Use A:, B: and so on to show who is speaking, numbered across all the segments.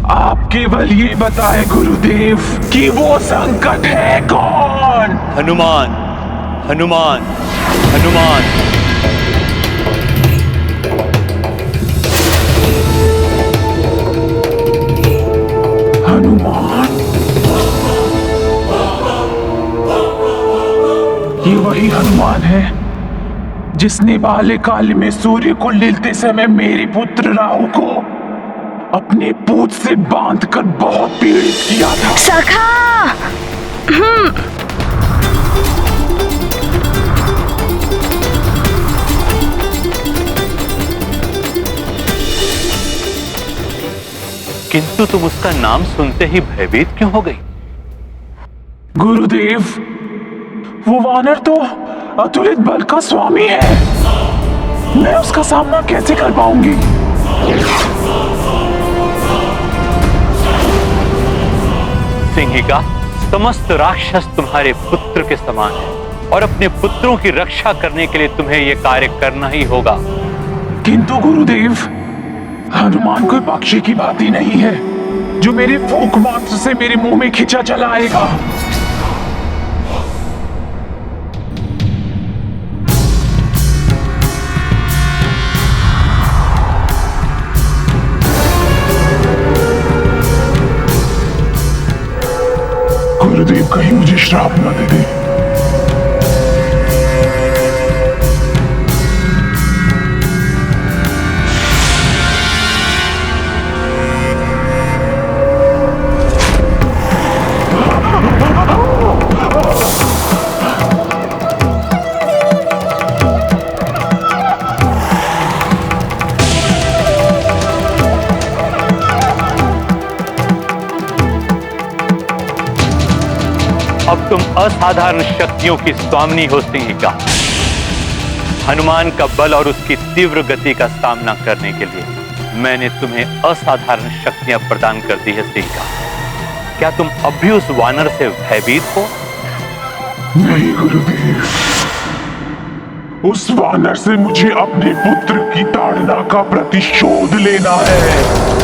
A: आप केवल ये बताएं गुरुदेव कि वो संकट है कौन?
B: हनुमान, हनुमान, हनुमान।
A: हनुमान? ये वही हनुमान है जिसने बाल्यकाल में सूर्य को लेते समय मेरे पुत्र राहु को अपने पूंछ से बांधकर बहुत पीड़ित किया था।
C: सखा!
B: किंतु तुम उसका नाम सुनते ही भयभीत क्यों हो गई?
A: गुरुदेव, वो वानर तो अतुलित बल का स्वामी है। मैं उसका सामना कैसे कर पाऊंगी?
B: सिंहिका, समस्त राक्षस तुम्हारे पुत्र के समान है और अपने पुत्रों की रक्षा करने के लिए तुम्हें यह कार्य करना ही होगा।
A: किंतु गुरुदेव, हनुमान कोई पक्षी की भांति नहीं है जो मेरे फूंक मात्र से मेरे मुंह में खिंचा चला आएगा। गुरुदेव कहीं मुझे श्राप न दे दे।
B: अब तुम असाधारण शक्तियों की स्वामिनी हो सिंहिका। हनुमान का बल और उसकी तीव्र गति का सामना करने के लिए मैंने तुम्हें असाधारण शक्तियां प्रदान कर दी है सिंहिका। क्या तुम अब भी उस वानर से भयभीत हो?
A: नहीं गुरुदेव, उस वानर से मुझे अपने पुत्र की ताड़ना का प्रतिशोध लेना है।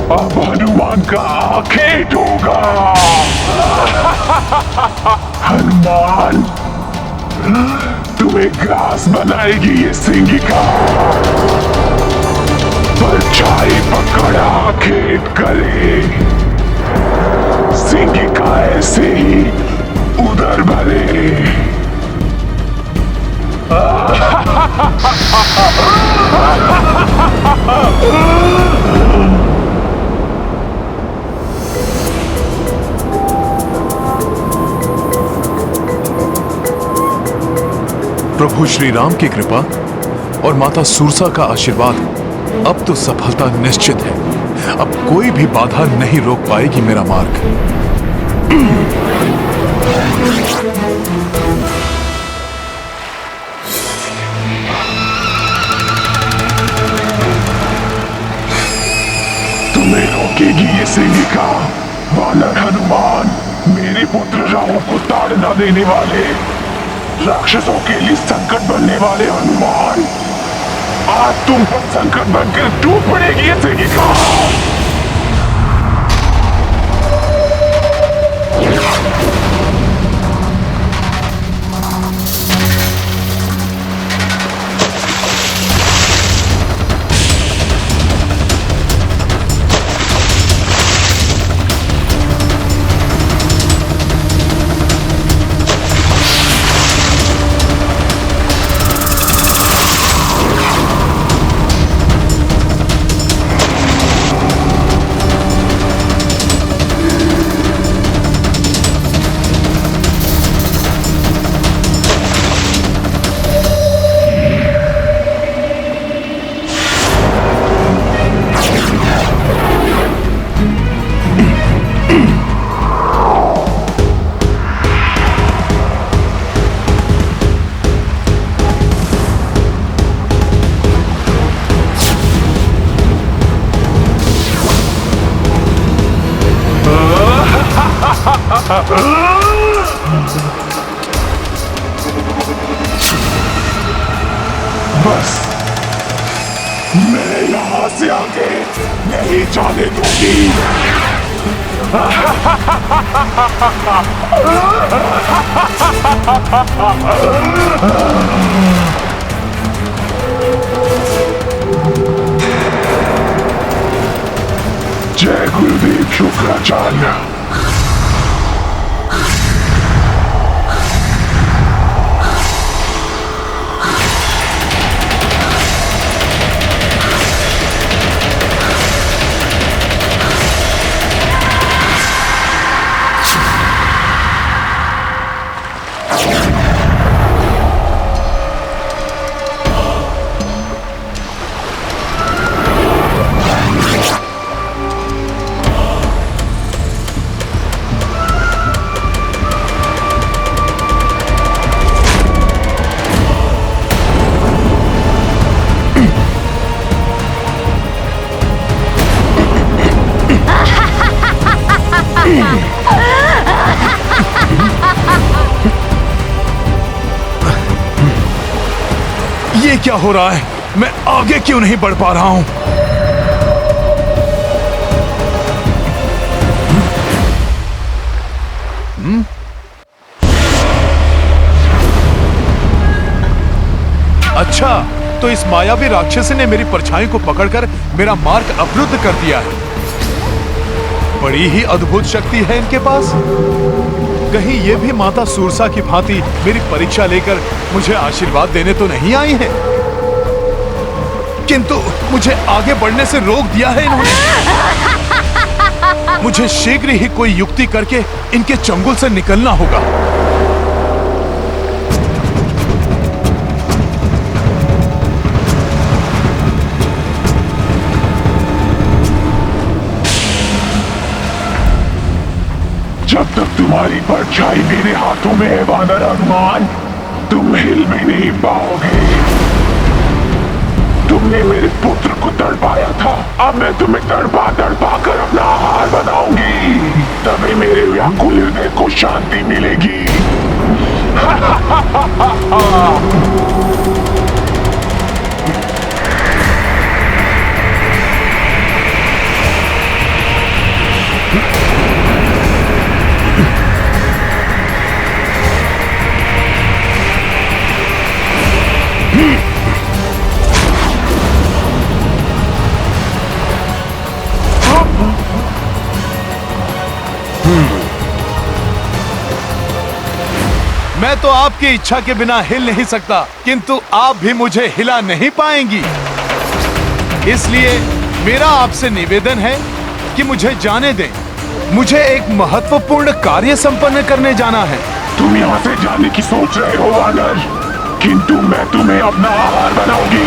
A: अब हनुमान का आखेट होगा। हनुमान, तुम्हें ग्रास बनाएगी ये सिंहिका। परछाई पकड़ा खेत करे, सिंहिका ऐसे ही उधर भले।
D: प्रभु श्री राम की कृपा और माता सूरसा का आशीर्वाद, अब तो सफलता निश्चित है। अब कोई भी बाधा नहीं रोक पाएगी मेरा मार्ग।
A: तुम्हें रोकेगी ये सिंहिका। वानर हनुमान, मेरे पुत्र राहु को ताड़ना देने वाले, राक्षसों के लिए संकट बनने वाले हनुमान, आज तुम पर संकट बनकर टूट पड़ेगी ये सिंहिका। बस मैं यहां से आगे नहीं जाने दूंगी। जय गुरुदेव शुक्राचार्य।
D: ये क्या हो रहा है? मैं आगे क्यों नहीं बढ़ पा रहा हूं? अच्छा, तो इस मायावी राक्षसी ने मेरी परछाई को पकड़कर मेरा मार्ग अवरुद्ध कर दिया है। बड़ी ही अद्भुत शक्ति है इनके पास। कहीं ये भी माता सूरसा की भांति मेरी परीक्षा लेकर मुझे आशीर्वाद देने तो नहीं आई है, किंतु मुझे आगे बढ़ने से रोक दिया है इन्होंने। मुझे शीघ्र ही कोई युक्ति करके इनके चंगुल से निकलना होगा।
A: जब तक तुम्हारी परछाई मेरे हाथों में है वानर हनुमान, तुम हिल भी नहीं पाओगे। तुमने मेरे पुत्र को तड़पाया था, अब मैं तुम्हें तड़पा तड़पा कर अपना आहार बनाऊंगी। तभी मेरे व्याकुल हृदय को शांति मिलेगी।
D: मैं तो आपकी इच्छा के बिना हिल नहीं सकता, किंतु आप भी मुझे हिला नहीं पाएंगी। इसलिए मेरा आपसे निवेदन है कि मुझे जाने दें। मुझे एक महत्वपूर्ण कार्य संपन्न करने जाना है।
A: तुम यहाँ से जाने की सोच रहे हो वानर, किंतु मैं तुम्हें अपना आहार बनाऊंगी।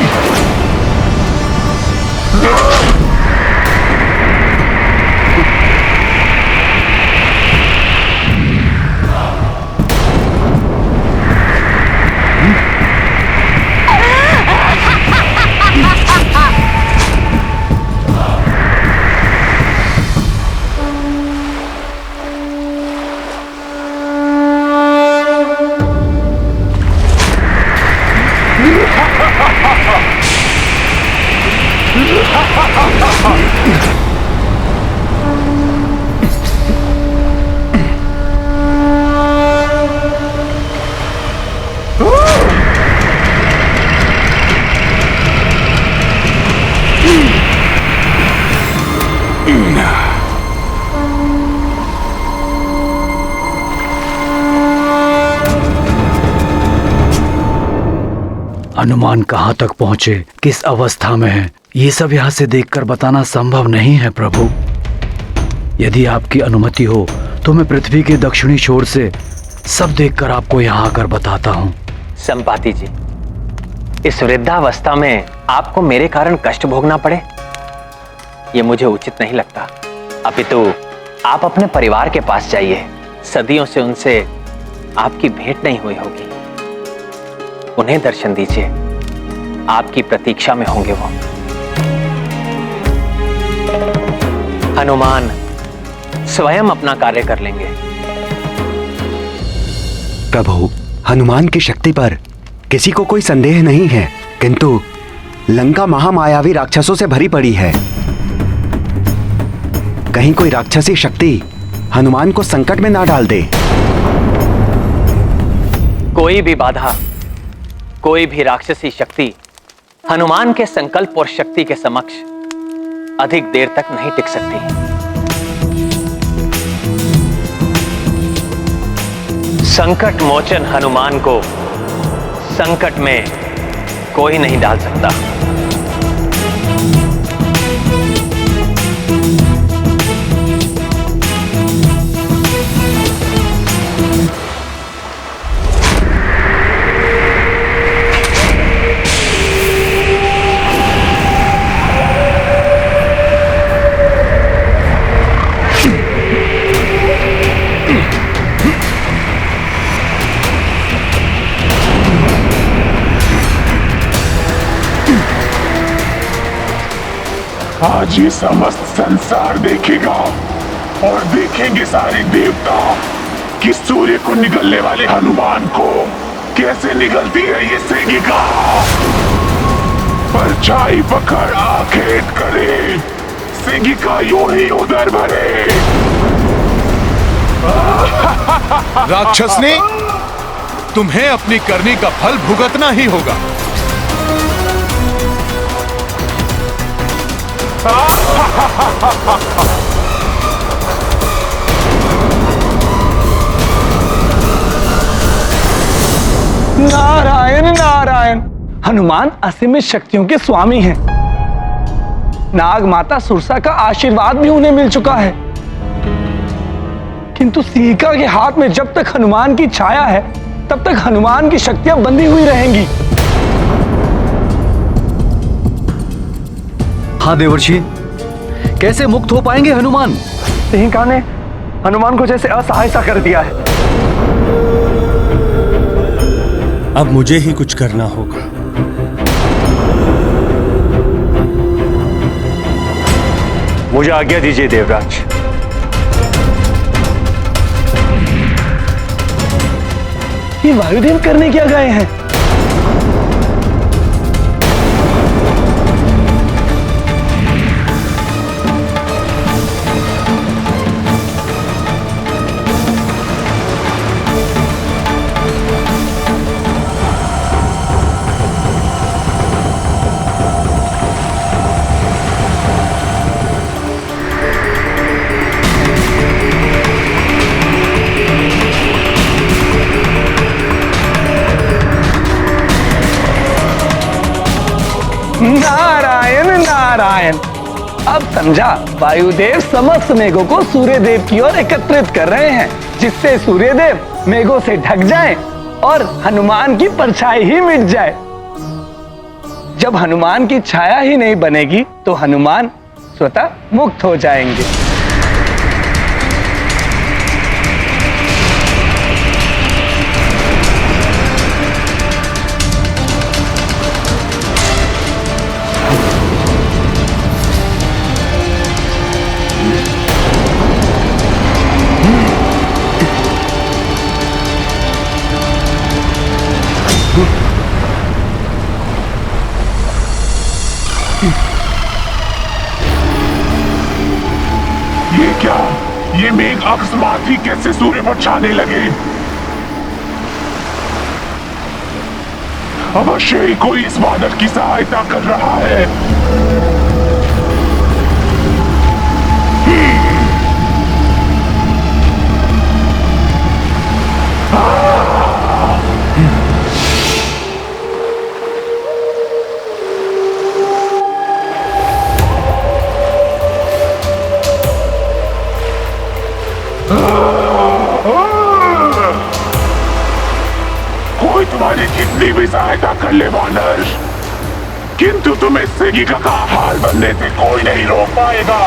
C: हनुमान कहाँ तक पहुँचे, किस अवस्था में है, ये सब यहाँ से देखकर बताना संभव नहीं है प्रभु। यदि आपकी अनुमति हो तो मैं पृथ्वी के दक्षिणी छोर से सब देखकर आपको यहाँ आकर बताता हूँ।
E: संपाति जी, इस वृद्धावस्था में आपको मेरे कारण कष्ट भोगना पड़े, ये मुझे उचित नहीं लगता। अपितु आप अपने परिवार के पास जाइए। सदियों से उनसे आपकी भेंट नहीं हुई होगी, उन्हें दर्शन दीजिए। आपकी प्रतीक्षा में होंगे वो। हनुमान स्वयं अपना कार्य कर लेंगे।
F: प्रभु, हनुमान की शक्ति पर किसी को कोई संदेह नहीं है, किंतु लंका महामायावी राक्षसों से भरी पड़ी है। कहीं कोई राक्षसी शक्ति हनुमान को संकट में ना डाल दे।
E: कोई भी बाधा, कोई भी राक्षसी शक्ति हनुमान के संकल्प और शक्ति के समक्ष अधिक देर तक नहीं टिक सकती। संकट मोचन हनुमान को संकट में कोई नहीं डाल सकता।
A: आज ये समस्त संसार देखेगा और देखेंगे सारे देवता कि सूर्य को निगलने वाले हनुमान को कैसे निगलती है ये सेगिका। परछाई पकड़ आखेट करे, सेगिका यूं ही उधर भरे।
D: राक्षसनी, तुम्हें अपनी करनी का फल भुगतना ही होगा।
G: नारायण नारायण। हनुमान असीमित शक्तियों के स्वामी हैं। नाग माता सुरसा का आशीर्वाद भी उन्हें मिल चुका है, किंतु सीका के हाथ में जब तक हनुमान की छाया है तब तक हनुमान की शक्तियां बंधी हुई रहेंगी।
C: हाँ देवर्षि, कैसे मुक्त हो पाएंगे हनुमान?
G: सिंहिका ने हनुमान को जैसे असहाय सा कर दिया है।
H: अब मुझे ही कुछ करना होगा।
G: मुझे आज्ञा दीजिए देवराज। ये वायुदेव करने क्या गए हैं? नारायण नारायण। अब समझा, वायुदेव समस्त मेघों को सूर्यदेव की ओर एकत्रित कर रहे हैं, जिससे सूर्यदेव मेघों से ढक जाएं और हनुमान की परछाई ही मिट जाए। जब हनुमान की छाया ही नहीं बनेगी तो हनुमान स्वतः मुक्त हो जाएंगे।
A: ये क्या? ये मेघ अकस्मात ही कैसे सूर्य पर छाने लगे? अवश्य ही कोई इस बादल की सहायता कर रहा है। कोई तुम्हारी कितनी भी सहायता कर ले वानर, किंतु तुम्हें सेगिका का हाल बनने से कोई नहीं रोक पाएगा।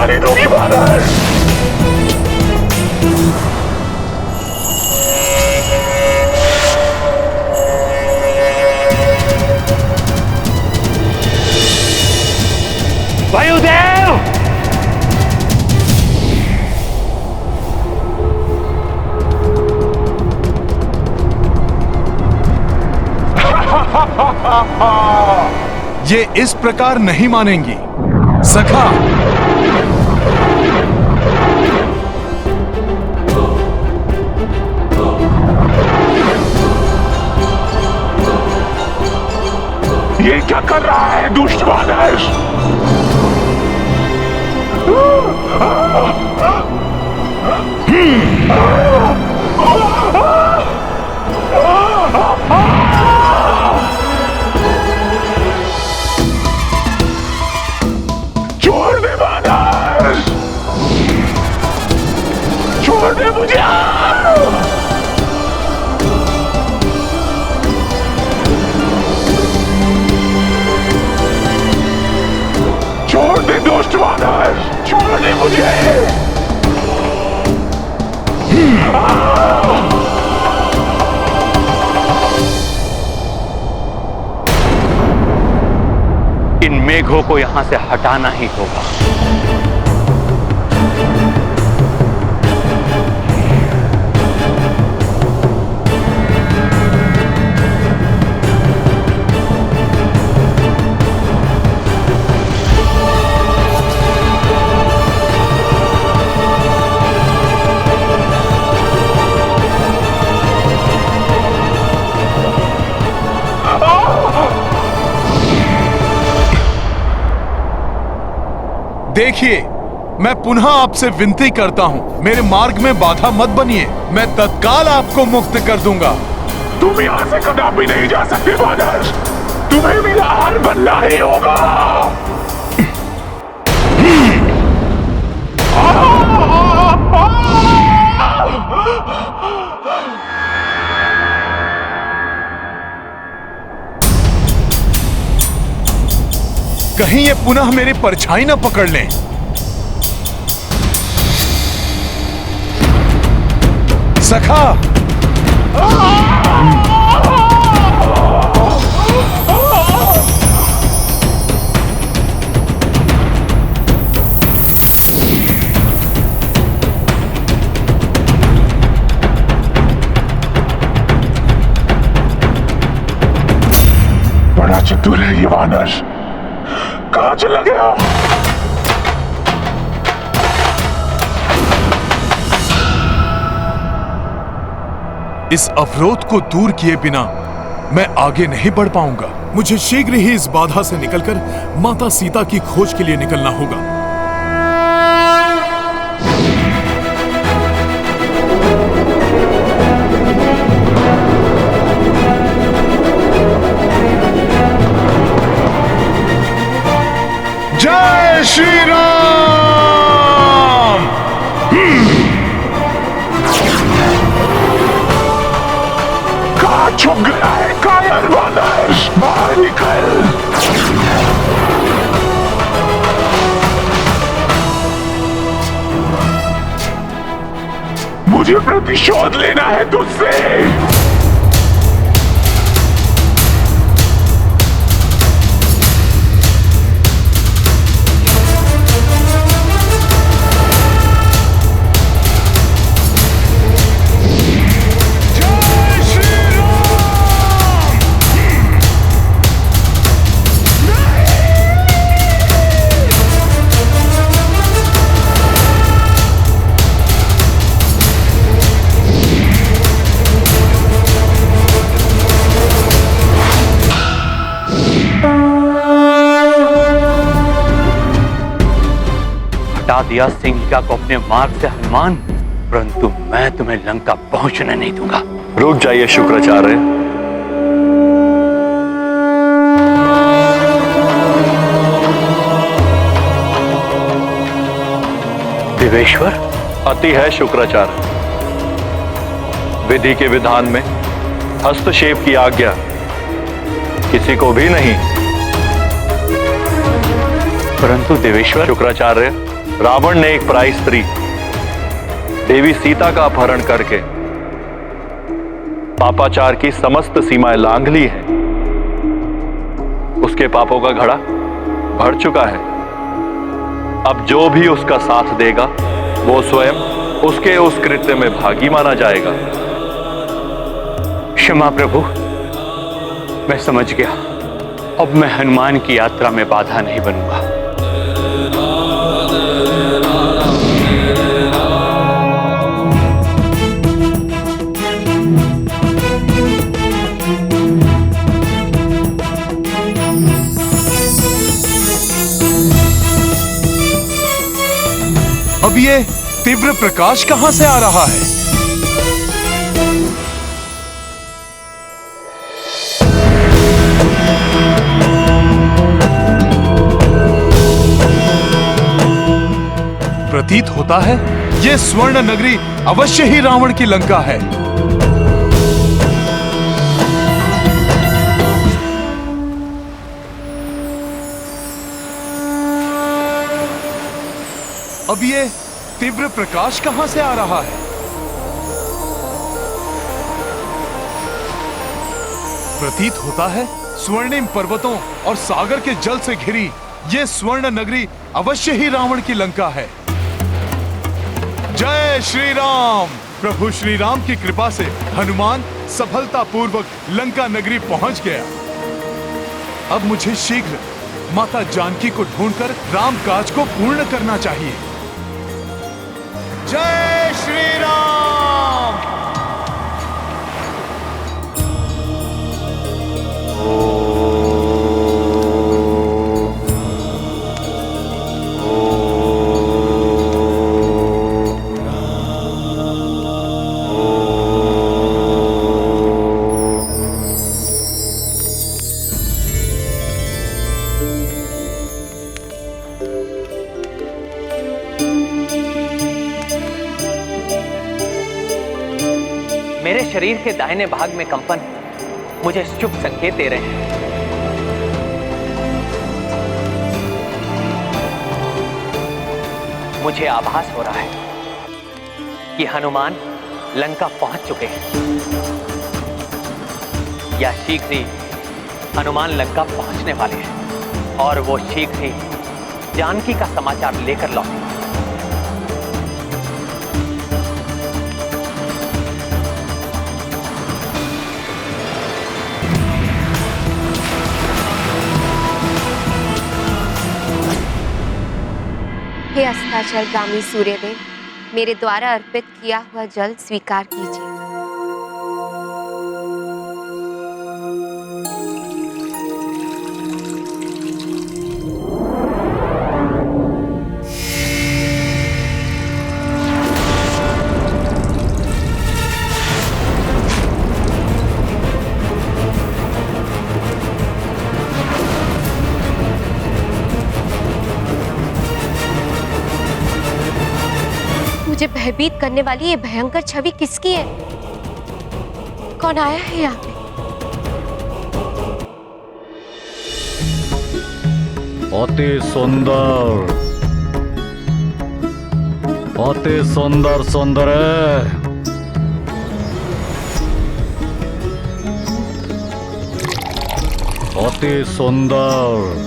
A: जाने दूंगी बानर।
B: वायुदेव!
D: ये इस प्रकार नहीं मानेंगी सखा।
A: ये क्या कर रहा है दुष्ट बानर? छोड़ दे बानर, छोड़ दे मुझे। छोड़ दे दुष्ट बानर, छोड़ दे मुझे।
B: इन मेघों को यहां से हटाना ही होगा।
D: देखिए, मैं पुनः आपसे विनती करता हूँ, मेरे मार्ग में बाधा मत बनिए। मैं तत्काल आपको मुक्त कर दूंगा।
A: तुम यहाँ से कदापि नहीं जा सकते बानर, तुम्हें मेरा हार बनना ही होगा।
D: कहीं ये पुनः मेरी परछाई न पकड़ लें। सखा,
A: बड़ा चतुर है ये वानर, कहाँ चला गया?
D: इस अवरोध को दूर किए बिना मैं आगे नहीं बढ़ पाऊंगा। मुझे शीघ्र ही इस बाधा से निकलकर माता सीता की खोज के लिए निकलना होगा। जय श्री राम।
A: कहाँ छुप गया है कायर वानर? बाहर निकल। मुझे प्रतिशोध लेना है तुझसे।
B: हटा दिया सिंहिका को अपने मार्ग से हनुमान, परंतु मैं तुम्हें लंका पहुंचने नहीं दूंगा।
I: रुक जाइए शुक्राचार्य।
B: देवेश्वर,
I: अति है शुक्राचार्य। विधि के विधान में हस्तक्षेप की आज्ञा किसी को भी नहीं।
B: परंतु देवेश्वर,
I: शुक्राचार्य, रावण ने एक पराई स्त्री देवी सीता का अपहरण करके पापाचार की समस्त सीमाएं लांघ ली हैं। उसके पापों का घड़ा भर चुका है। अब जो भी उसका साथ देगा वो स्वयं उसके उस कृत्य में भागी माना जाएगा।
B: क्षमा प्रभु, मैं समझ गया। अब मैं हनुमान की यात्रा में बाधा नहीं बनूंगा।
D: अब ये तीव्र प्रकाश कहां से आ रहा है? प्रतीत होता है ये स्वर्ण नगरी अवश्य ही रावण की लंका है। अब ये तीव्र प्रकाश कहां से आ रहा है? प्रतीत होता है स्वर्णिम पर्वतों और सागर के जल से घिरी ये स्वर्ण नगरी अवश्य ही रावण की लंका है। जय श्री राम। प्रभु श्री राम की कृपा से हनुमान सफलतापूर्वक लंका नगरी पहुंच गया। अब मुझे शीघ्र माता जानकी को ढूंढकर राम काज को पूर्ण करना चाहिए। जय श्री राम।
E: मेरे शरीर के दाहिने भाग में कंपन मुझे शुभ संकेत दे रहे हैं। मुझे आभास हो रहा है कि हनुमान लंका पहुंच चुके हैं या शीघ्र ही हनुमान लंका पहुंचने वाले हैं और वो शीघ्र ही जानकी का समाचार लेकर लौटे।
J: हे अस्ताचलगामी सूर्यदेव, मेरे द्वारा अर्पित किया हुआ जल स्वीकार कीजिए। मुझे भयभीत करने वाली ये भयंकर छवि किसकी है? कौन आया है यहाँ पे?
C: अति सुंदर, अति सुंदर सुंदर है। अति सुंदर।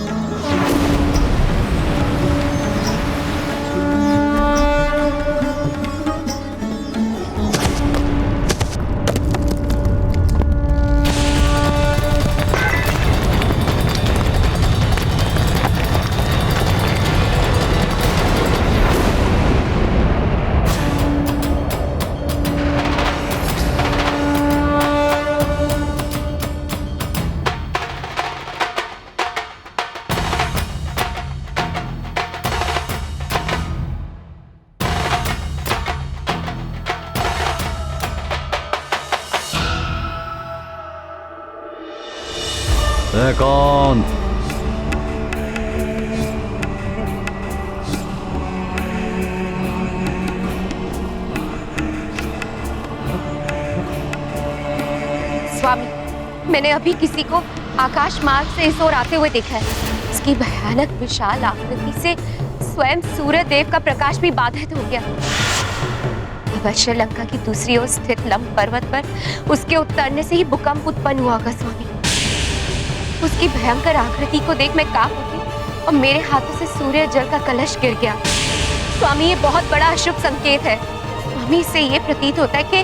C: कौन?
J: स्वामी, मैंने अभी किसी को आकाश मार्ग से इस ओर आते हुए देखा है। इसकी भयानक विशाल आकृति से स्वयं सूर्य देव का प्रकाश भी बाधित हो गया। अवश्य लंका की दूसरी ओर स्थित लंब पर्वत पर उसके उतरने से ही भूकंप उत्पन्न हुआ होगा स्वामी। उसकी भयंकर आकृति को देख मैं कांप उठी और मेरे हाथों से सूर्य जल का कलश गिर गया। स्वामी, ये बहुत बड़ा अशुभ संकेत है। स्वामी, इससे ये प्रतीत होता है कि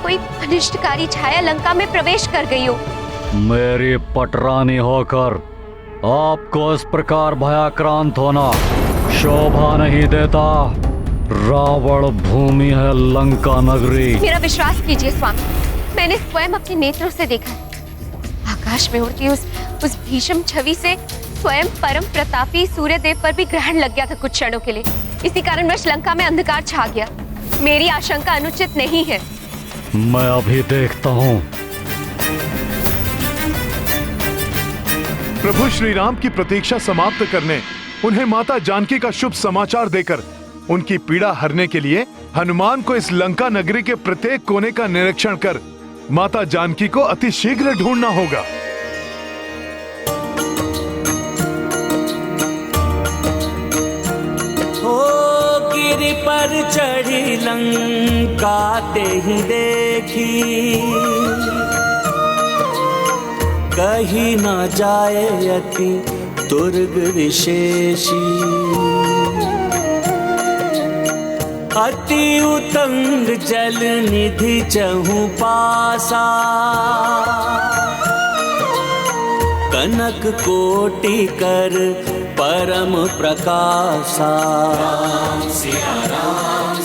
J: कोई अनिष्टकारी छाया लंका में प्रवेश कर गई हो।
C: मेरी पटरानी होकर आपको इस प्रकार भयाक्रांत होना शोभा नहीं देता। रावण भूमि है लंका नगरी।
J: मेरा विश्वास कीजिए स्वामी, मैंने स्वयं अपने नेत्रों से देखा। आकाश में उड़ती उस भीषम छवि से स्वयं परम प्रतापी सूर्यदेव पर भी ग्रहण लग गया था कुछ क्षणों के लिए। इसी कारणवश लंका में अंधकार छा गया। मेरी आशंका अनुचित नहीं है।
C: मैं अभी देखता हूँ।
D: प्रभु श्री राम की प्रतीक्षा समाप्त करने, उन्हें माता जानकी का शुभ समाचार देकर उनकी पीड़ा हरने के लिए हनुमान को इस लंका नगरी के प्रत्येक कोने का निरीक्षण कर माता जानकी को अति शीघ्र ढूंढना होगा।
H: हो गिरि पर चढ़ी लंका ते ही देखी, कहीं न जाए अति दुर्ग विशेषी। अति उतंग जल निधि चहु पासा, कनक कोटि कर परम प्रकाशा। राम सिया राम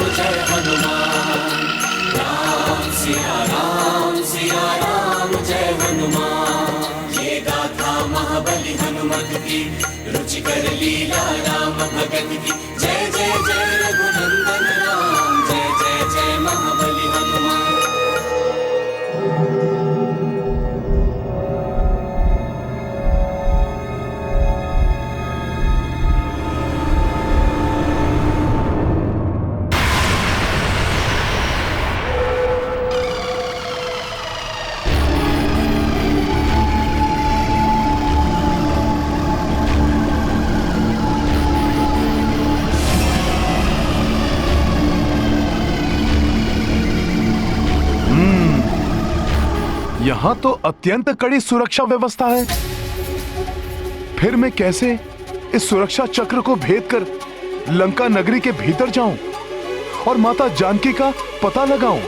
H: जय हनुमान। राम सिया राम जय हनुमान। ये गाथा महाबली हनुमत की, रुचि कर लीला राम भगत की। जय जय जय रघुनंदन राम, जय जय जय महाबली हनुमान।
D: यहाँ तो अत्यंत कड़ी सुरक्षा व्यवस्था है। फिर मैं कैसे इस सुरक्षा चक्र को भेद कर लंका नगरी के भीतर जाऊं और माता जानकी का पता लगाऊं?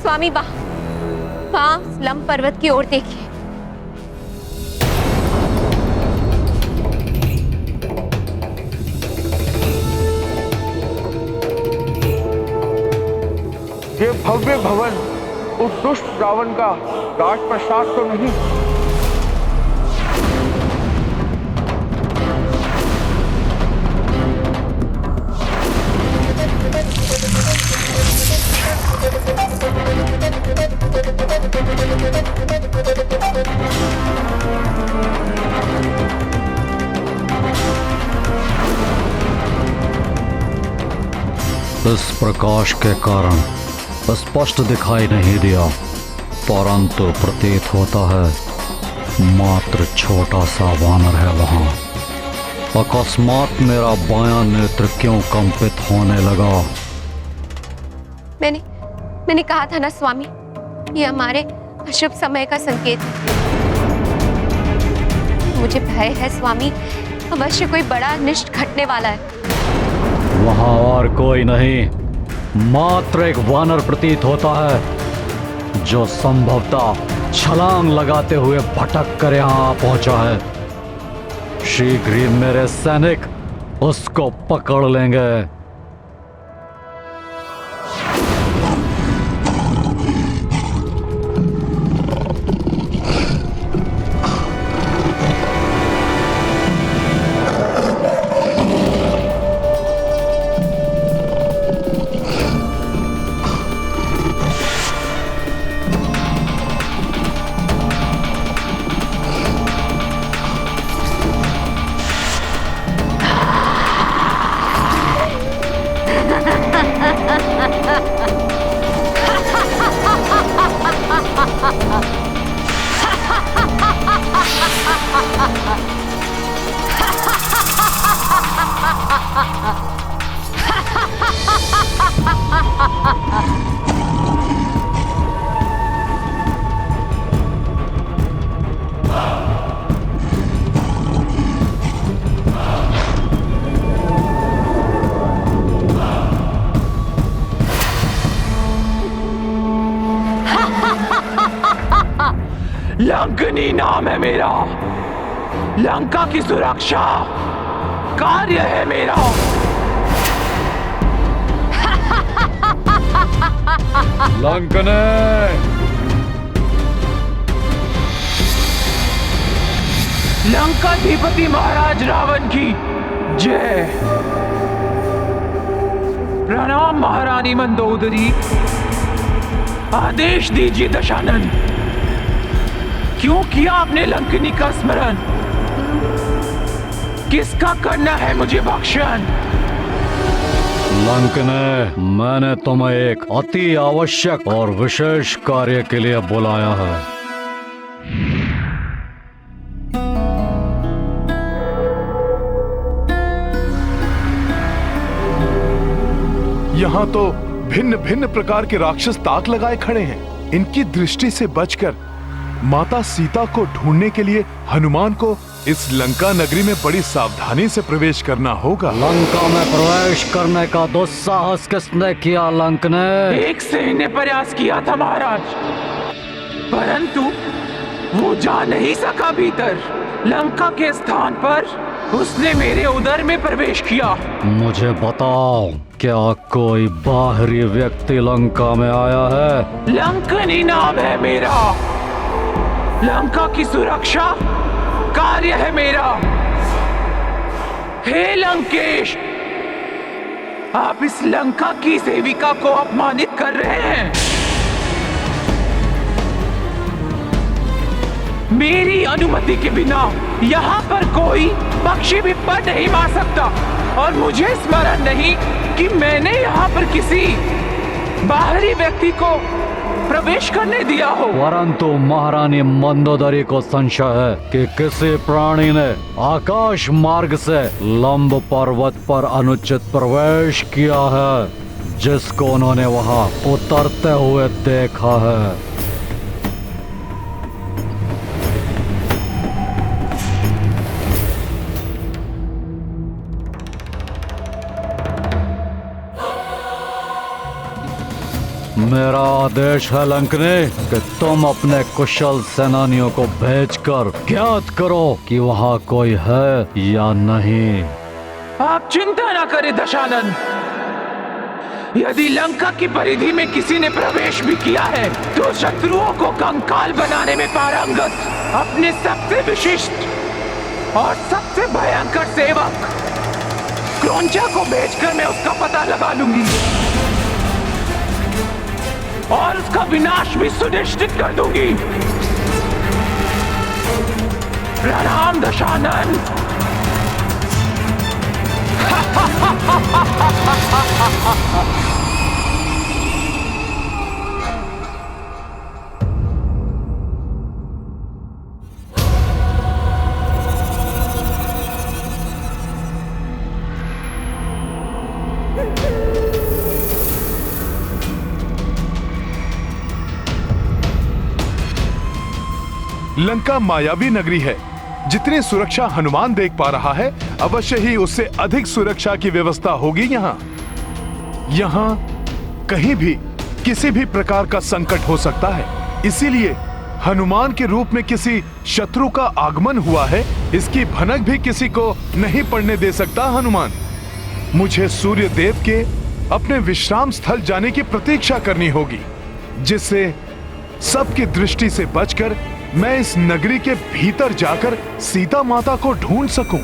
J: स्वामी, वहां लंब पर्वत की ओर देखिए।
K: ये भव्य भवन उस दुष्ट रावण का राजप्रसाद तो नहीं?
C: इस प्रकाश के कारण स्पष्ट दिखाई नहीं दिया, परंतु प्रतीत होता है मात्र छोटा सा वानर है वहां। अकस्मात मेरा बायां नेत्र क्यों कंपित होने लगा?
J: मैंने कहा था ना स्वामी, ये हमारे अशुभ समय का संकेत है। मुझे भय है स्वामी, अवश्य कोई बड़ा अनिष्ट घटने वाला है।
C: वहां और कोई नहीं, मात्र एक वानर प्रतीत होता है जो संभवतः छलांग लगाते हुए भटक कर यहां पहुंचा है। शीघ्र ही मेरे सैनिक उसको पकड़ लेंगे।
G: लंकनी नाम है मेरा। लंका की सुरक्षा कार्य है मेरा।
C: लंकने
G: लंकाधिपति महाराज रावण की जय। प्रणाम महारानी मंदोदरी। आदेश दीजिए दशानन। क्यों किया आपने लंकनी का स्मरण? किसका करना है मुझे भक्षण?
C: लंकने, मैंने तुम्हें एक अति आवश्यक और विशेष कार्य के लिए बुलाया है।
D: यहाँ तो भिन्न भिन्न प्रकार के राक्षस ताक लगाए खड़े हैं। इनकी दृष्टि से बचकर माता सीता को ढूंढने के लिए हनुमान को इस लंका नगरी में बड़ी सावधानी से प्रवेश करना होगा।
C: लंका में प्रवेश करने का दुस्साहस किसने किया लंकने?
G: एक सैन्य ने प्रयास किया था महाराज, परंतु वो जा नहीं सका भीतर। लंका के स्थान पर उसने मेरे उदर में प्रवेश किया।
C: मुझे बताओ, क्या कोई बाहरी व्यक्ति लंका में आया है?
G: लंकनी नाम है मेरा। लंका की सुरक्षा कार्य है मेरा। हे लंकेश, आप इस लंका की सेविका को अपमानित कर रहे हैं। मेरी अनुमति के बिना यहाँ पर कोई पक्षी भी पर नहीं मार सकता। और मुझे स्मरण नहीं कि मैंने यहाँ पर किसी बाहरी व्यक्ति को प्रवेश करने दिया हो।
C: परंतु महारानी मंदोदरी को संशय है कि किसी प्राणी ने आकाश मार्ग से लंब पर्वत पर अनुचित प्रवेश किया है, जिसको उन्होंने वहां उतरते हुए देखा है। मेरा आदेश है लंकने कि तुम अपने कुशल सेनानियों को भेजकर ज्ञात करो कि वहाँ कोई है या नहीं।
G: आप चिंता न करें दशानन। यदि लंका की परिधि में किसी ने प्रवेश भी किया है तो शत्रुओं को कंकाल बनाने में पारंगत अपने सबसे विशिष्ट और सबसे भयंकर सेवक क्रौंचा को भेजकर मैं उसका पता लगा लूंगी और उसका विनाश भी सुनिश्चित कर दूंगी। प्रणाम दशानन।
D: लंका मायावी नगरी है। जितनी सुरक्षा हनुमान देख पा रहा है, अवश्य ही उससे अधिक सुरक्षा की व्यवस्था होगी यहाँ। यहाँ कहीं भी किसी भी प्रकार का संकट हो सकता है, इसीलिए हनुमान के रूप में किसी शत्रु का आगमन हुआ है, इसकी भनक भी किसी को नहीं पड़ने दे सकता हनुमान। मुझे सूर्य देव के अपने विश्राम स्थल जाने की प्रतीक्षा करनी होगी, जिससे सबकी दृष्टि से बचकर मैं इस नगरी के भीतर जाकर सीता माता को ढूंढ सकूं।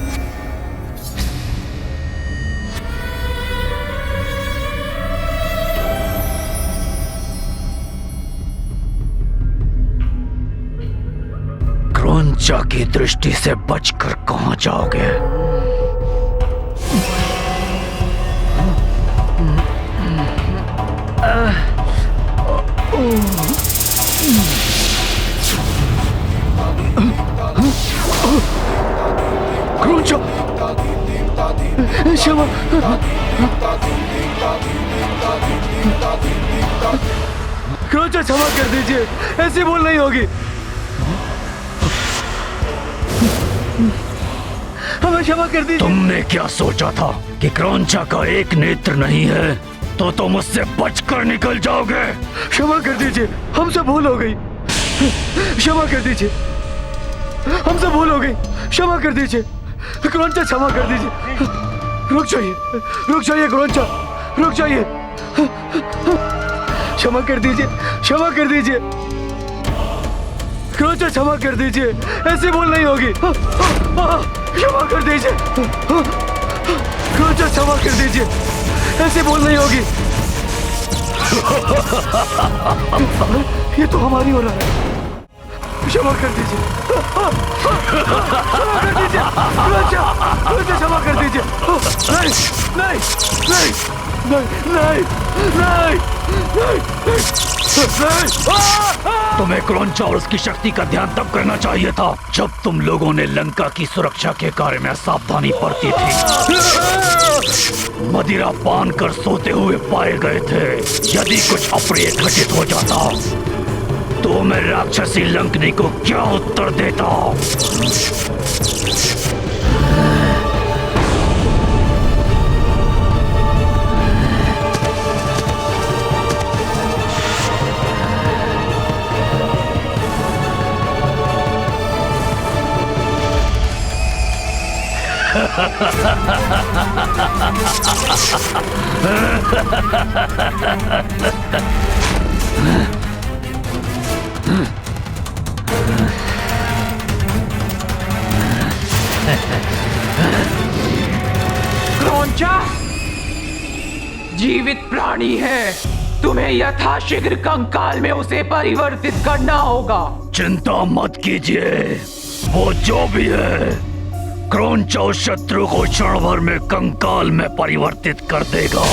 C: क्रौंचा की दृष्टि से बचकर कहां जाओगे? क्रौंचा क्षमा कर दीजिए, ऐसी भूल नहीं होगी। हमें क्षमा कर दीजिए। तुमने क्या सोचा था कि क्रौंचा का एक नेत्र नहीं है तो तुम उससे बचकर निकल जाओगे? क्षमा कर दीजिए, हमसे भूल हो गई। क्षमा कर दीजिए, हमसे भूल हो गई। क्षमा कर दीजिए क्रौंचा, क्षमा कर दीजिए। रुक जाइए क्रौंचा, रुक जाइए। क्षमा कर दीजिए, क्षमा कर दीजिए क्रौंचा, क्षमा कर दीजिए, ऐसी भूल नहीं होगी। क्षमा कर दीजिए क्रौंचा, क्षमा कर दीजिए, ऐसी भूल नहीं होगी। ये तो हमारी हो रहा है। क्षमा कर दीजिए, क्षमा कर दीजिए क्रौंचा, क्षमा कर दीजिए। नहीं नहीं नहीं नहीं नहीं नहीं नहीं। तुम्हें क्रौंचा और उसकी शक्ति का ध्यान तब करना चाहिए था जब तुम लोगों ने लंका की सुरक्षा के कार्य में सावधानी बरती थी। मदिरा पान कर सोते हुए पाए गए थे। यदि कुछ अप्रिय घटित हो जाता तो मैं राक्षसी लंकनी को क्या उत्तर देता?
L: क्रौंचा जीवित प्राणी है, तुम्हें यथाशीघ्र कंकाल में उसे परिवर्तित करना होगा।
C: चिंता मत कीजिए, वो जो भी है क्रौंचा उस शत्रु को क्षण भर में कंकाल में परिवर्तित कर देगा।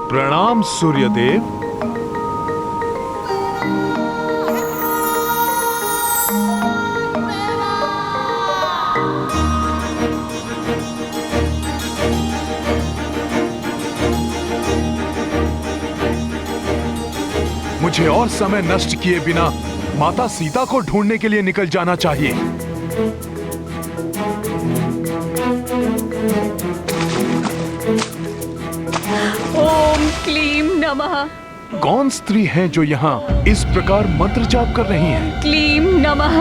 D: प्रणाम सूर्यदेव। मुझे और समय नष्ट किए बिना माता सीता को ढूंढने के लिए निकल जाना चाहिए।
M: ओम क्लीम नमः।
D: कौन स्त्री हैं जो यहाँ इस प्रकार मंत्र जाप कर रही हैं?
M: क्लीम नमः।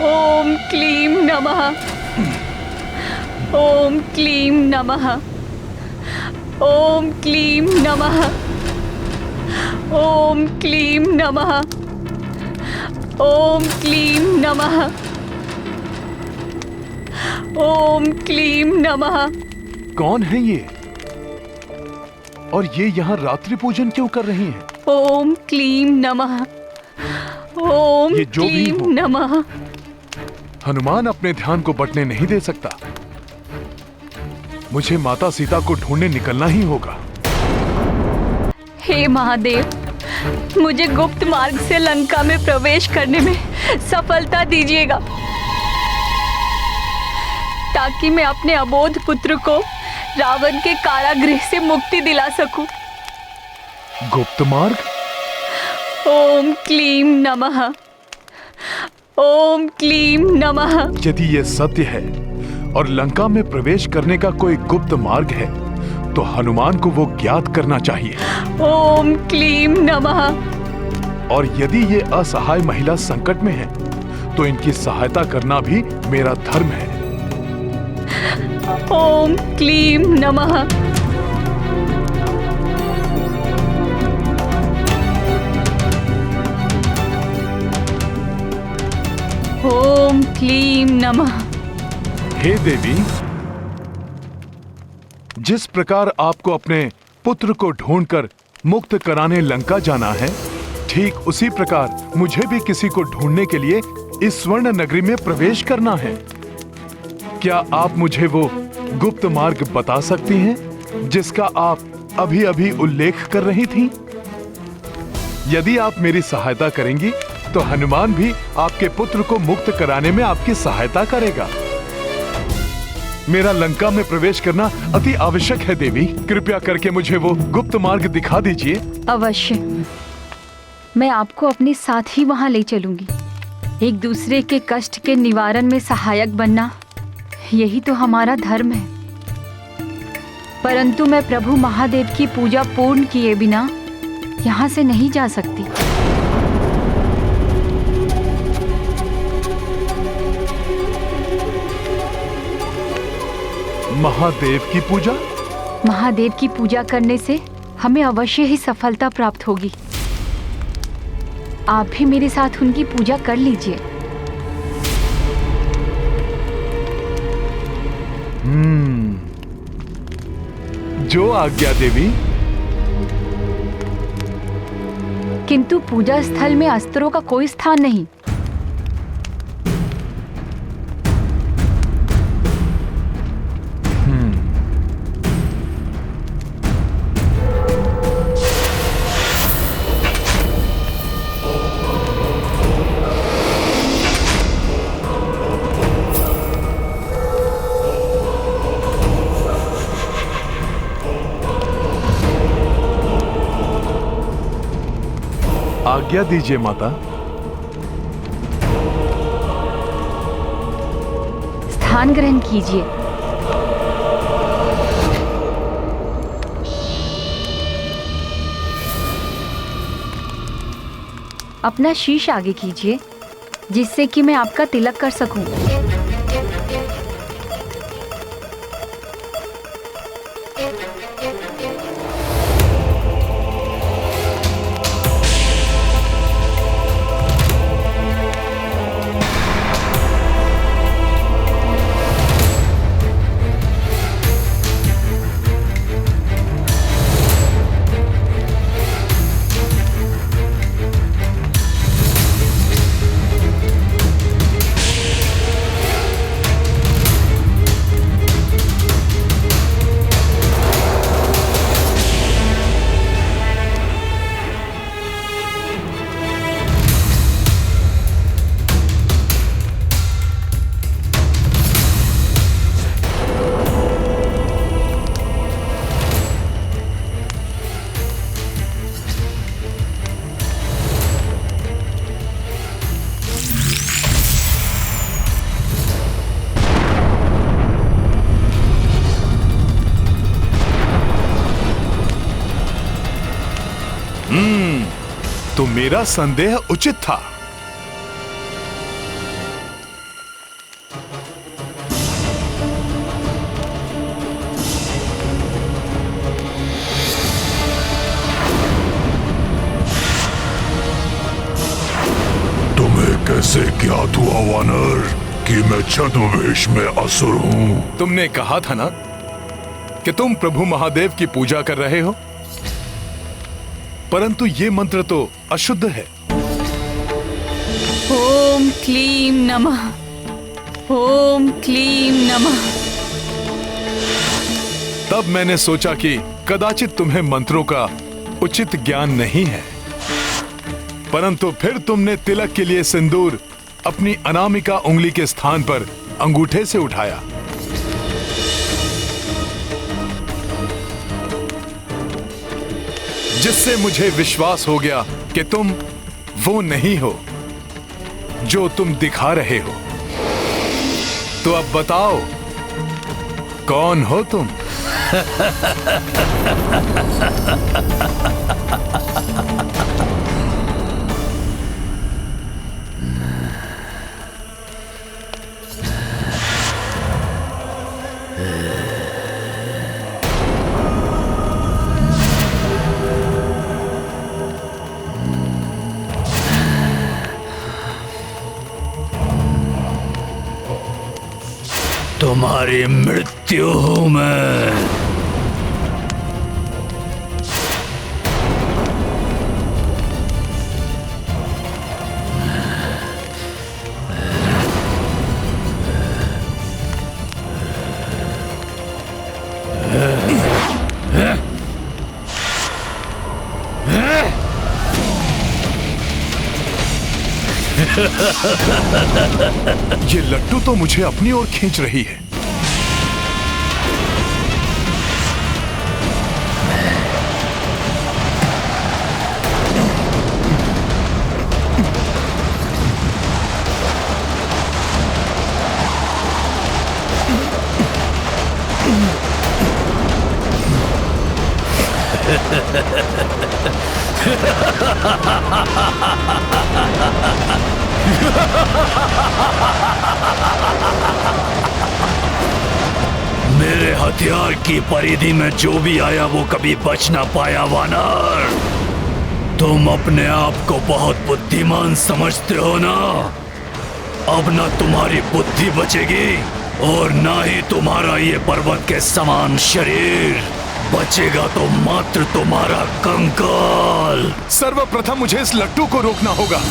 M: ओम क्लीम नमः। ओम क्लीम नमः। ओम क्लीम नमः। ओम क्लीम नमः। ओम क्लीम नमः। ओम क्लीम नमः।
D: कौन है ये और ये यहाँ रात्रि पूजन क्यों कर रही हैं?
M: ओम क्लीम नमः। ओम
D: ये जो भी
M: क्लीम
D: हो।
M: नमः।
D: हनुमान अपने ध्यान को बटने नहीं दे सकता। मुझे माता सीता को ढूंढने निकलना ही होगा।
M: हे महादेव, मुझे गुप्त मार्ग से लंका में प्रवेश करने में सफलता दीजिएगा ताकि मैं अपने अबोध पुत्र को रावण के कारागृह से मुक्ति दिला सकूं।
D: गुप्त मार्ग?
M: ओम क्लीम नमः। ओम क्लीम नमः।
D: यदि ये सत्य है और लंका में प्रवेश करने का कोई गुप्त मार्ग है तो हनुमान को वो ज्ञात करना चाहिए।
M: ओम क्लीम नमः।
D: और यदि ये असहाय महिला संकट में है तो इनकी सहायता करना भी मेरा धर्म है।
M: ओम क्लीम नमः। ओम क्लीम नमः।
D: हे देवी, जिस प्रकार आपको अपने पुत्र को ढूंढकर मुक्त कराने लंका जाना है, ठीक उसी प्रकार मुझे भी किसी को ढूंढने के लिए इस स्वर्ण नगरी में प्रवेश करना है। क्या आप मुझे वो गुप्त मार्ग बता सकती हैं जिसका आप अभी अभी उल्लेख कर रही थीं? यदि आप मेरी सहायता करेंगी तो हनुमान भी आपके पुत्र को मुक्त कराने में आपकी सहायता करेगा। मेरा लंका में प्रवेश करना अति आवश्यक है देवी। कृपया करके मुझे वो गुप्त मार्ग दिखा दीजिए।
M: अवश्य, मैं आपको अपने साथ ही वहां ले चलूंगी। एक दूसरे के कष्ट के निवारण में सहायक बनना, यही तो हमारा धर्म है। परंतु मैं प्रभु महादेव की पूजा पूर्ण किए बिना यहाँ से नहीं जा सकती।
D: महादेव की पूजा?
M: महादेव की पूजा करने से हमें अवश्य ही सफलता प्राप्त होगी। आप भी मेरे साथ उनकी पूजा कर लीजिए।
D: जो आज्ञा देवी।
M: किंतु पूजा स्थल में अस्त्रों का कोई स्थान नहीं।
D: आज्ञा दीजिए माता।
M: स्थान ग्रहण कीजिए। अपना शीश आगे कीजिए जिससे कि मैं आपका तिलक कर सकूं।
D: तो मेरा संदेह उचित था।
A: तुम्हें कैसे ज्ञात हुआ वानर कि मैं छद्मवेश में असुर हूँ?
D: तुमने कहा था ना कि तुम प्रभु महादेव की पूजा कर रहे हो, परंतु ये मंत्र तो अशुद्ध है।
M: ओम क्लीम नमः, ओम क्लीम नमः।
D: तब मैंने सोचा कि कदाचित तुम्हें मंत्रों का उचित ज्ञान नहीं है, परंतु फिर तुमने तिलक के लिए सिंदूर अपनी अनामिका उंगली के स्थान पर अंगूठे से उठाया। जिससे मुझे विश्वास हो गया कि तुम वो नहीं हो जो तुम दिखा रहे हो। तो अब बताओ, कौन हो तुम?
C: तुम्हारी मृत्यु हूं मैं।
D: ये लट्टू तो मुझे अपनी ओर खींच रही है।
C: मेरे हथियार की परिधि में जो भी आया वो कभी बच ना पाया वानर। तुम अपने आप को बहुत बुद्धिमान समझते हो ना? अब ना तुम्हारी बुद्धि बचेगी और ना ही तुम्हारा ये पर्वत के समान शरीर बचेगा, तो मात्र तुम्हारा कंकाल।
D: सर्वप्रथम मुझे इस लट्टू को रोकना होगा।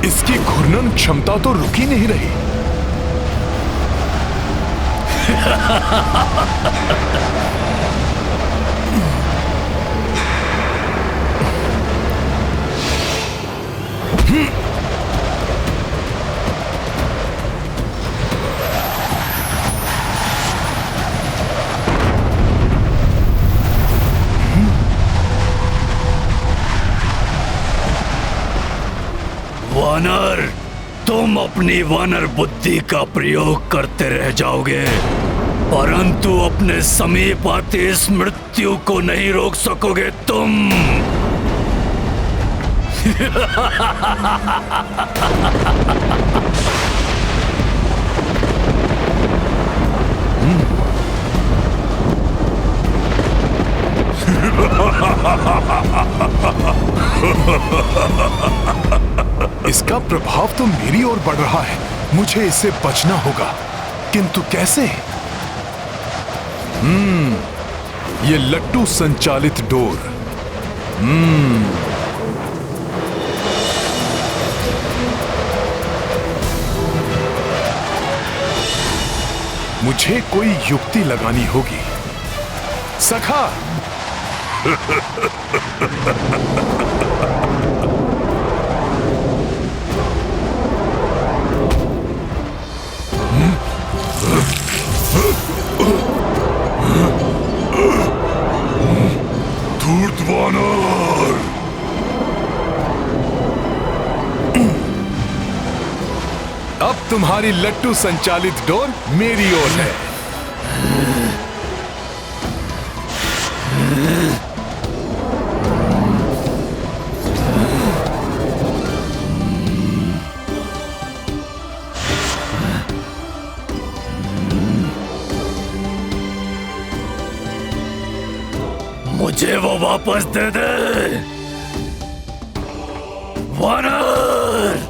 D: इसकी घूर्णन क्षमता तो रुक ही नहीं रही।
C: वानर, तुम अपनी वानर बुद्धि का प्रयोग करते रह जाओगे, परंतु अपने समीप आते इस मृत्यु को नहीं रोक सकोगे तुम।
D: इसका प्रभाव तो मेरी ओर बढ़ रहा है। मुझे इससे बचना होगा, किंतु कैसे? ये लट्टू संचालित डोर। मुझे कोई युक्ति लगानी होगी। सखा,
A: धूर्त वानर,
D: अब तुम्हारी लट्टू संचालित डोर मेरी ओर है।
C: मुझे वो वापस दे दे, वानर।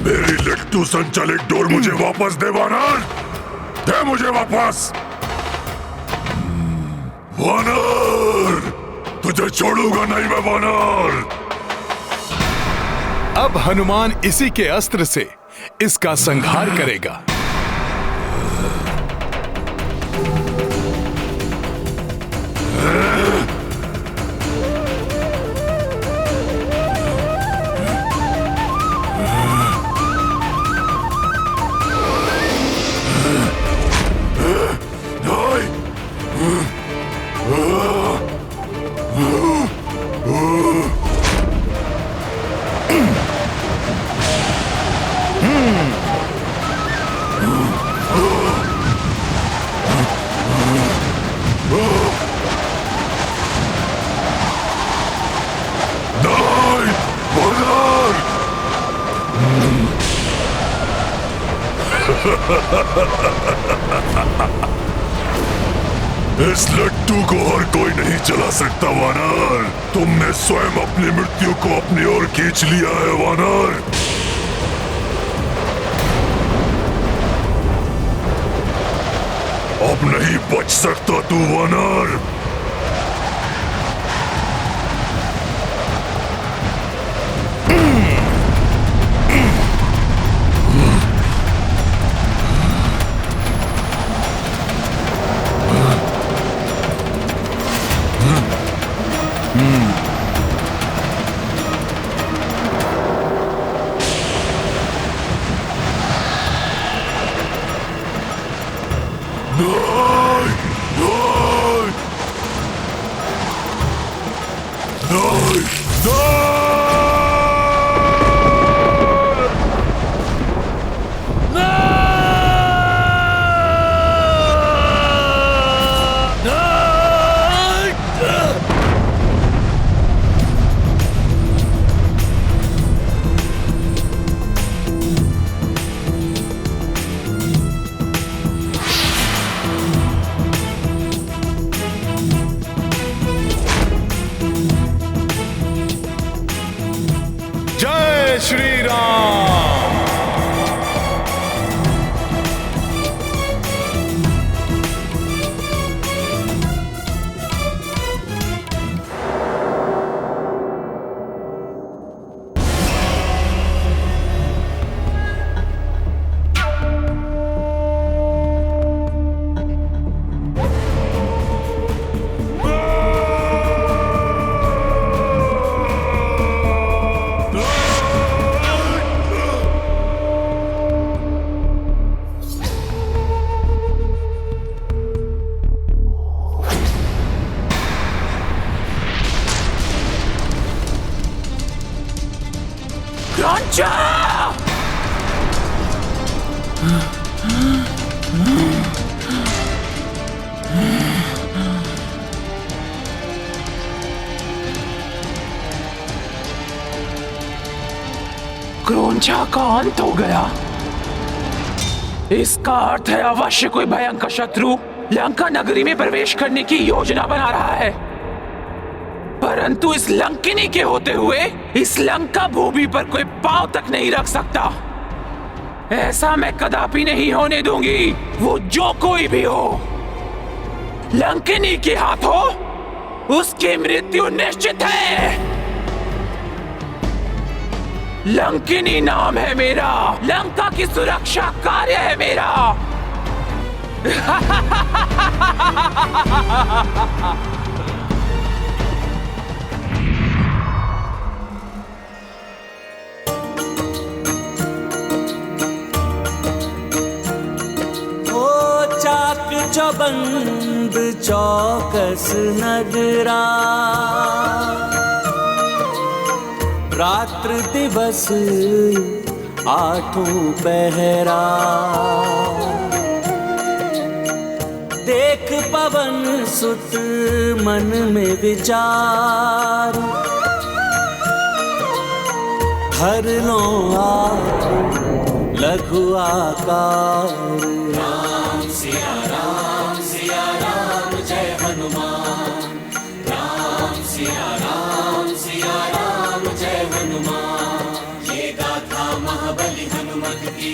A: मेरी लट्टू संचालित डोर मुझे वापस दे वानर, दे मुझे वापस। वानर, तुझे छोड़ूंगा नहीं मैं वानर।
D: अब हनुमान इसी के अस्त्र से इसका संहार करेगा।
A: इस लट्टू मृत्यु को हर कोई नहीं चला सकता वानर। तुमने स्वयं अपनी मृत्यु को अपनी ओर खींच लिया है वानर। अब नहीं बच सकता तू वानर।
D: श्री राम।
L: क्रोंचा का अंत हो गया। इसका अर्थ है अवश्य कोई भयंकर शत्रु लंका नगरी में प्रवेश करने की योजना बना रहा है। परंतु इस लंकिनी के होते हुए इस लंका भूमि पर कोई पांव तक नहीं रख सकता। ऐसा मैं कदापि नहीं होने दूंगी। वो जो कोई भी हो, लंकिनी के हाथों उसकी मृत्यु निश्चित है। लंकिनी नाम है मेरा, लंका की सुरक्षा कार्य है मेरा।
H: चाक चौबंद चौकस नगरा, रात्र दिवस आठों पहरा। देख पवन सुत मन में विचार, हर लो लघु आकार। राम सिया राम जय हनुमान। राम सिया राम जय हनुमान। ये गाथा महाबली हनुमत की,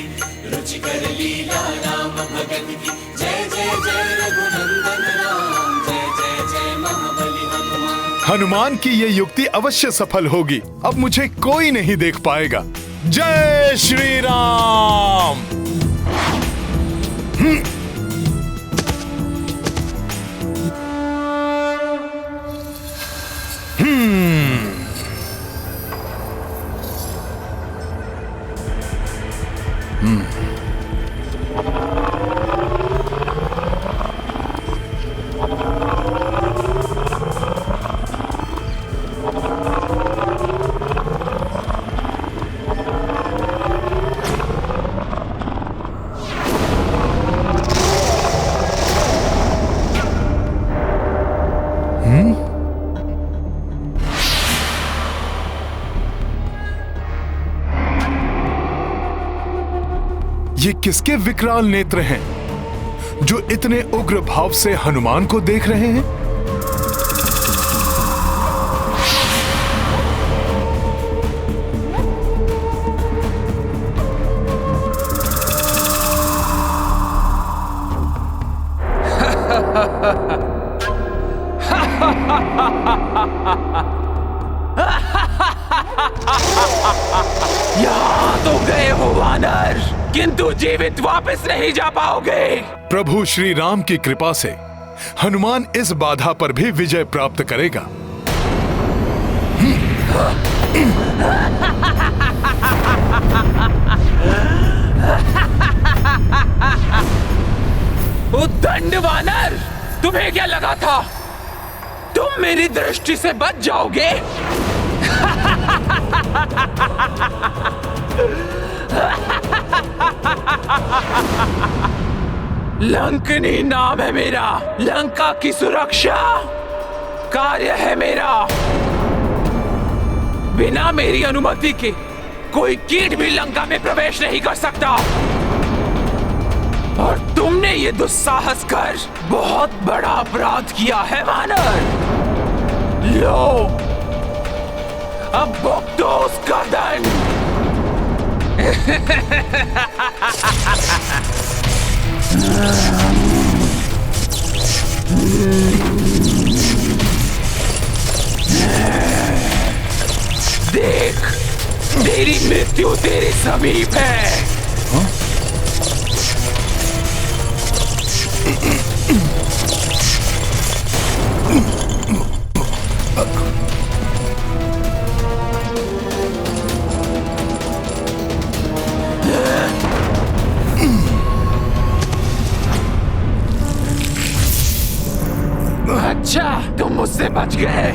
H: रुचिकर लीला राम भगत की। जय जय जय रघुनंदन राम, जय जय जय महाबली हनुमान।
D: हनुमान की ये युक्ति अवश्य सफल होगी। अब मुझे कोई नहीं देख पाएगा। जय श्री राम। ये किसके विकराल नेत्र हैं जो इतने उग्र भाव से हनुमान को देख रहे हैं?
L: यहाँ तो गए हो वानर, किंतु जीवित वापस नहीं जा पाओगे।
D: प्रभु श्री राम की कृपा से हनुमान इस बाधा पर भी विजय प्राप्त करेगा।
L: उद्दंड वानर, तुम्हें क्या लगा था तुम मेरी दृष्टि से बच जाओगे? लंकनी नाम है मेरा, लंका की सुरक्षा कार्य है मेरा। बिना मेरी अनुमति के कोई कीट भी लंका में प्रवेश नहीं कर सकता। और तुमने ये दुस्साहस कर बहुत बड़ा अपराध किया है वानर। लो, अब भुगतो उसका दंड। देख, तेरी मृत्यु तेरे समीप है। अच्छा, तुम मुझसे बच गए।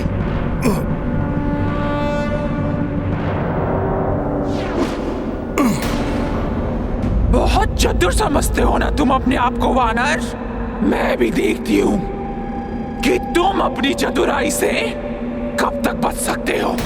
L: बहुत चतुर समझते हो ना तुम अपने आप को वानर। मैं भी देखती हूँ कि तुम अपनी चतुराई से कब तक बच सकते हो।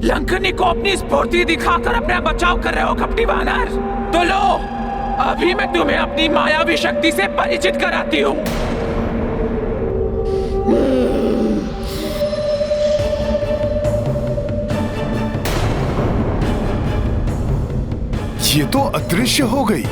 L: लंकनी को अपनी स्फूर्ति दिखाकर अपना बचाव कर रहे हो कपटी वानर। तो लो, अभी मैं तुम्हें अपनी मायावी शक्ति से परिचित कराती हूँ।
D: ये तो अदृश्य हो गई।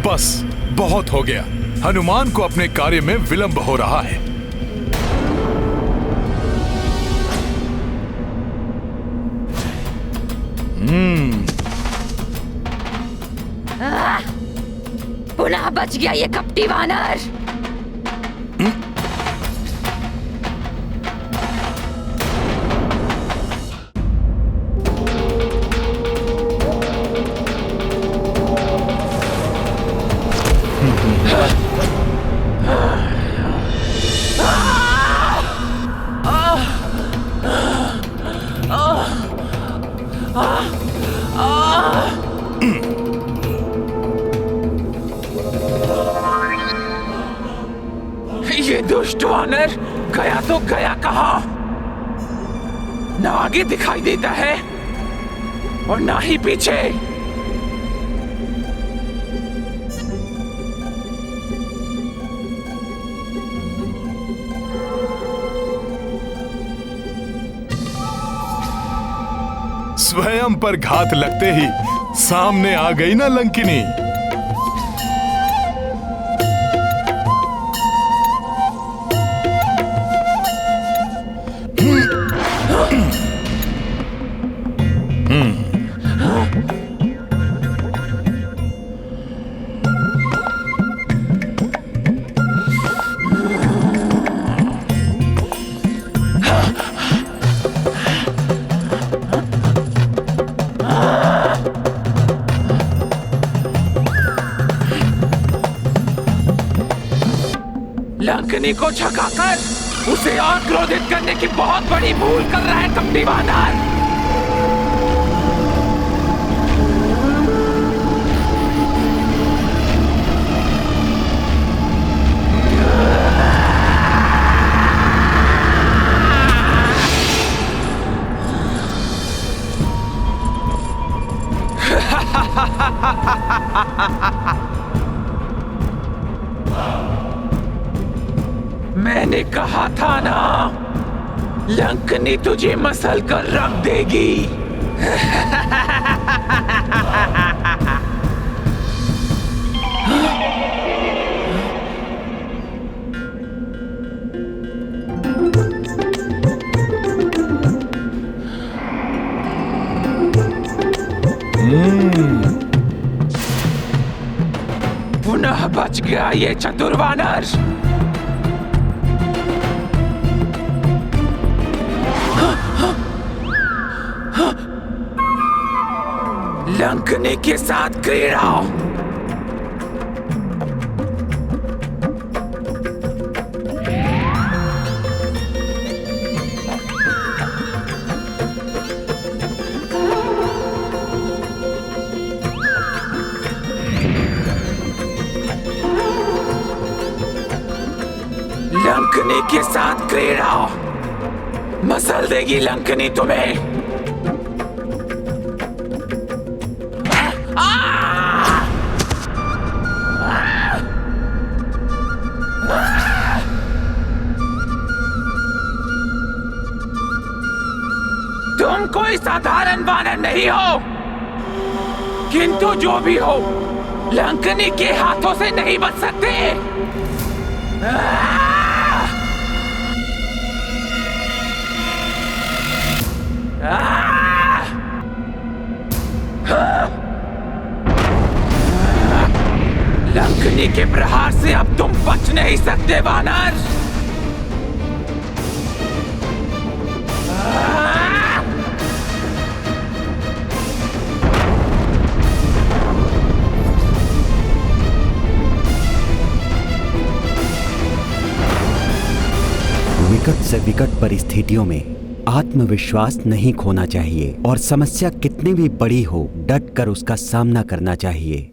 D: बस बहुत हो गया। हनुमान को अपने कार्य में विलंब हो रहा है।
M: पुनः बच गया ये कपटी वानर।
L: ये दुष्ट वानर गया तो गया कहाँ? ना आगे दिखाई देता है और ना ही पीछे।
D: स्वयं पर घात लगते ही सामने आ गई ना लंकिनी।
L: लंकिनी को झकाकर उसे और क्रोधित करने की बहुत बड़ी भूल कर रहा है कपटी वानर। मैंने कहा था ना, लंकिनी तुझे मसल कर रख देगी। पुनः बच गया ये चतुर वानर। लंकिनी के साथ क्रीड़ा। लंकिनी के साथ क्रीड़ा। मसल देगी लंकिनी तुम्हें। तुम कोई साधारण वानर नहीं हो, किंतु जो भी हो, लंकिनी के हाथों से नहीं बच सकते। लंकिनी के प्रहार से अब तुम बच नहीं सकते वानर।
F: विकट से विकट परिस्थितियों में आत्मविश्वास नहीं खोना चाहिए और समस्या कितनी भी बड़ी हो डट कर उसका सामना करना चाहिए।